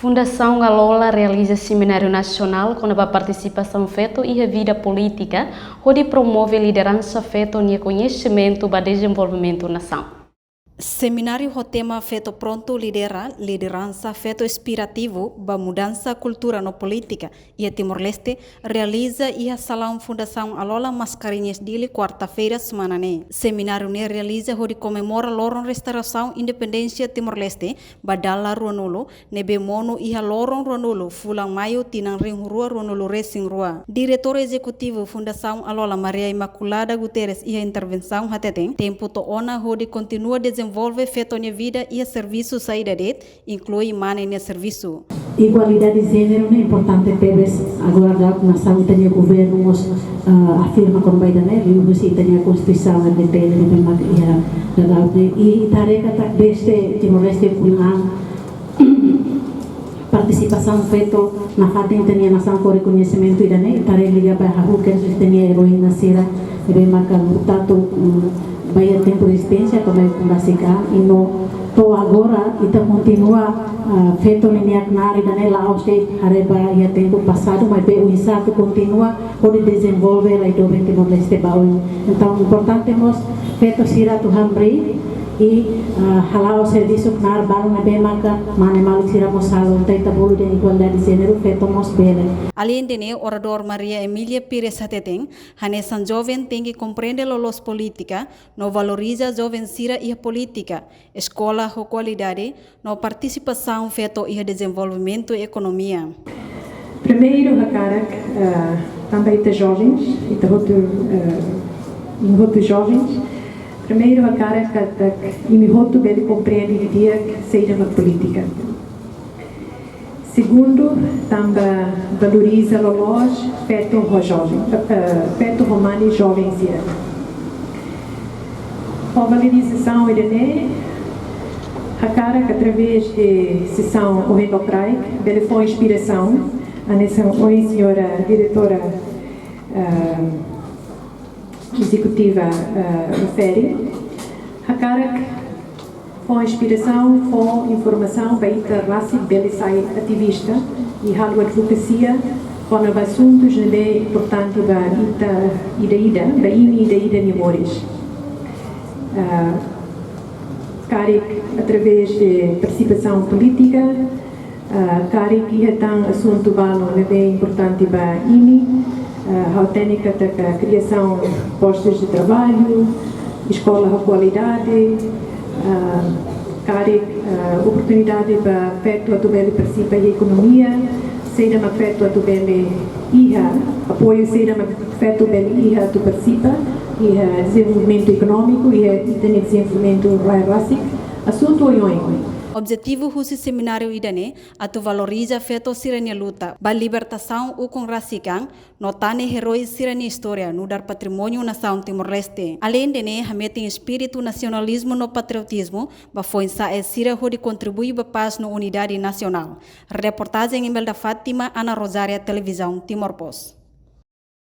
Fundação Alola realiza seminário nacional com a participação feita e a vida política, onde promove a liderança feita e conhecimento para o desenvolvimento da nação. Seminário com tema feito pronto liderança feito inspirativo para mudança cultura no política e a Timor-Leste realiza e a Salão Fundação Alola Mascarinhas dele quarta-feira semana né. Seminário ne realiza onde comemora loron restauração independência Timor-Leste badala Ruanulo nebe mono e a loron Ruanulo fulang maio tinang ring rua Ruanulo racing rua. Diretor executivo Fundação Alola Maria Imaculada Guterres e a intervenção hateteng tempo to ona onde continua desenvolve feito na vida e a serviço saída de inclui mana em serviço. Igualdade de gênero é importante pebes agora da nação tem o governo afirma como vai dar né e você tem a constituição de tele de matéria e tarefa tak deste Timor-Leste pulang participação feito na fatin tem nação com reconhecimento e né tarefa liga para a rua que tem heroína sira e bem marcado tato vai tempo de existência como é básica e no to agora e continua feito linha nari dan lá você areba e tempo passado mas o insato continua pode desenvolver a do Timor-Leste baú então importante nós feito sira Tuhan beri e halau serviço knar baru na bem marca mana malu sira mosalo tenta bolu de igualdade de gênero feito mos bele. Além de ne orador Maria Emilia Pires Hateteng, hanesan jovem tem que compreender los política, no valoriza jovem sira e política, escola com qualidade, no participação feito e desenvolvimento e economia. Primeiro, a cara também de jovens, e de jovens. Primeiro, a cara que me roto bem compreende o dia que seja na política. Segundo, também valoriza a loja feito ao jovem, feito romano e jovens. A valorização a cara que através de sessão Orenoprai, ele foi inspiração, a senhora diretora executiva refere, a cara com inspiração, com informação, para interraci, ele sai ativista e a advocacia com assuntos importantes para ida memórias. Cara através de participação política, cara que é tão assunto bem importante para a técnica da criação de postos de trabalho, escola de qualidade, oportunidade para afeto a tubele participa em economia, seja uma afeto a tubele apoio seja uma afeto a tubele tu participa e desenvolvimento econômico e desenvolvimento básico, assunto oioinho. Objetivo desse seminário idane atu valoriza feto sirania luta ba libertação o com racican notane heróis sirania história no dar patrimônio nação Timor-Leste. Além de ne hamete espírito nacionalismo no patriotismo ba foi sa sira de contribuir ba paz no unidade nacional. Reportagem em Belda Fátima, Ana Rosária, Televisão Timor Post.